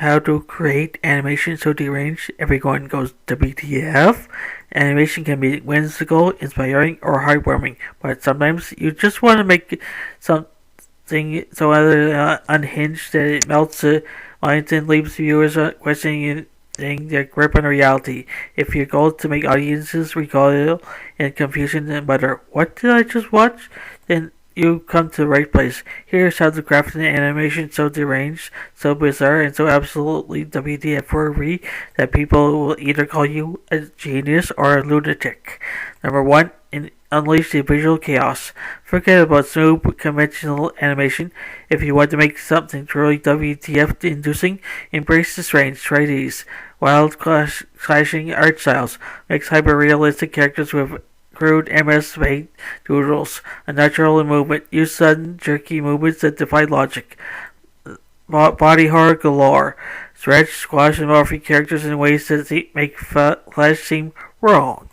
how to create animation so deranged everyone goes WTF. Animation can be whimsical, inspiring, or heartwarming, but sometimes you just want to make something so unhinged that it melts the lines and leaves viewers questioning their grip on reality. If your goal is to make audiences recoil in confusion and mutter, "What did I just watch?" then you come to the right place. Here's how to craft an animation so deranged, so bizarre, and so absolutely WTF that people will either call you a genius or a lunatic. Number one, unleash the visual chaos. Forget about smooth, conventional animation. If you want to make something truly WTF-inducing, embrace the strange. Try these. Wild, clashing art styles. Mix hyper-realistic characters with crude MS Paint doodles, unnatural in movement, use sudden, jerky movements that defy logic. Body horror galore. Stretch, squash, and morph characters in ways that make flesh seem wrong.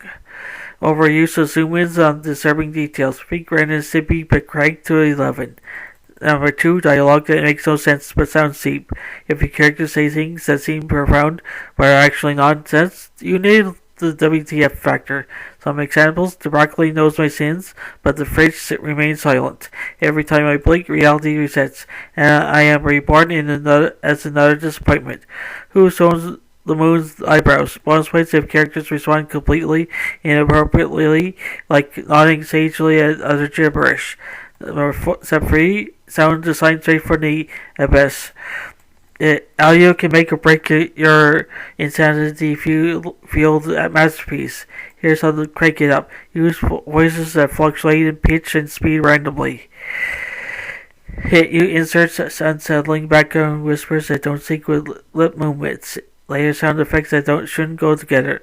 Overuse of zoom-ins on disturbing details. Think Ren and Stimpy but cranked to 11. Number 2, dialogue that makes no sense but sounds deep. If your characters say things that seem profound but are actually nonsense, you nailed the WTF factor. Some examples: the broccoli knows my sins, but the fridge remains silent. Every time I blink, reality resets, and I am reborn as another disappointment. Who sews the moon's eyebrows? Bonus points if characters respond completely inappropriately, like nodding sagely at other gibberish. Step 3, sound design straight from the abyss. Audio can make or break your insanity field masterpiece. Here's how to crank it up. Use voices that fluctuate in pitch and speed randomly. You insert unsettling background whispers that don't sync with lip movements. Layer sound effects that shouldn't go together.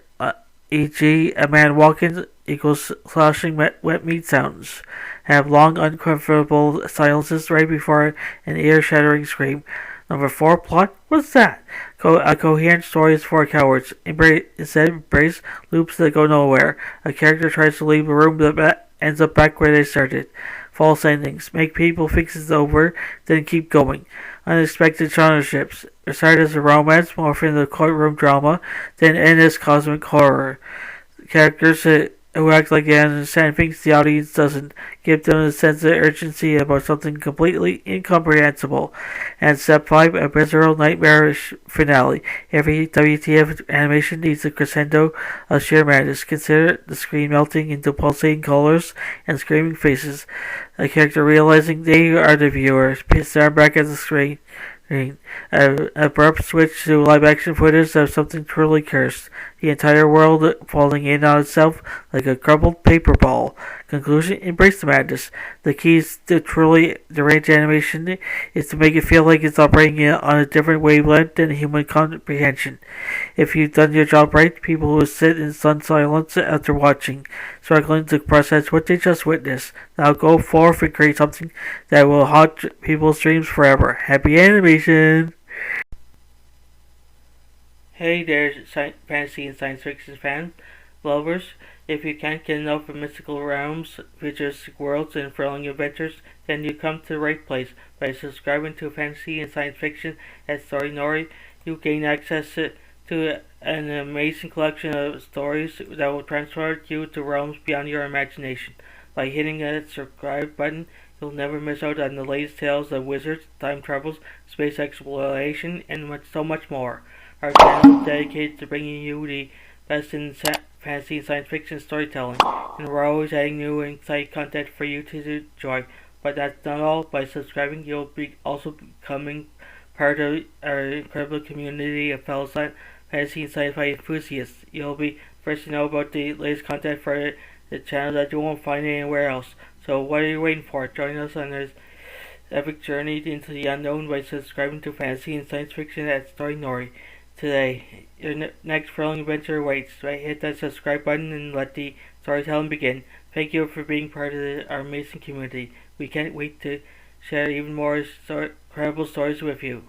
E.g., a man walking equals sloshing wet meat sounds. Have long, uncomfortable silences right before an ear-shattering scream. Number 4, plot. What's that? A coherent story is for cowards. Instead, embrace loops that go nowhere. A character tries to leave a room that ends up back where they started. False endings. Make people think it's over, then keep going. Unexpected genre shifts. Start as a romance, morph into courtroom drama, then end as cosmic horror. Characters who act like they understand things the audience doesn't. Give them a sense of urgency about something completely incomprehensible. And step 5, a visceral, nightmarish finale. Every WTF animation needs a crescendo of sheer madness. Consider the screen melting into pulsating colors and screaming faces. A character realizing they are the viewer, staring back at the screen. An abrupt switch to live-action footage of something truly cursed. The entire world falling in on itself like a crumpled paper ball. Conclusion: embrace the madness. The key to truly deranged animation is to make it feel like it's operating on a different wavelength than human comprehension. If you've done your job right, people will sit in stunned silence after watching, struggling to process what they just witnessed. Now go forth and create something that will haunt people's dreams forever. Happy animation! Hey there, fantasy and science fiction fans, lovers. If you can't get enough of mystical realms, futuristic worlds, and thrilling adventures, then you come to the right place. By subscribing to fantasy and science fiction at Story Nori, you gain access to an amazing collection of stories that will transport you to realms beyond your imagination. By hitting that subscribe button, you'll never miss out on the latest tales of wizards, time travels, space exploration, and so much more. Our channel is dedicated to bringing you the best in fantasy and science fiction storytelling, and we're always adding new and exciting content for you to enjoy. But that's not all. By subscribing, you'll be also becoming part of our incredible community of fellow fantasy and sci-fi enthusiasts. You'll be first to know about the latest content for the channel that you won't find anywhere else. So what are you waiting for? Join us on this epic journey into the unknown by subscribing to fantasy and science fiction at Story Nori. Today, your next thrilling adventure awaits. Right, hit that subscribe button and let the storytelling begin. Thank you for being part of our amazing community. We can't wait to share even more incredible stories with you.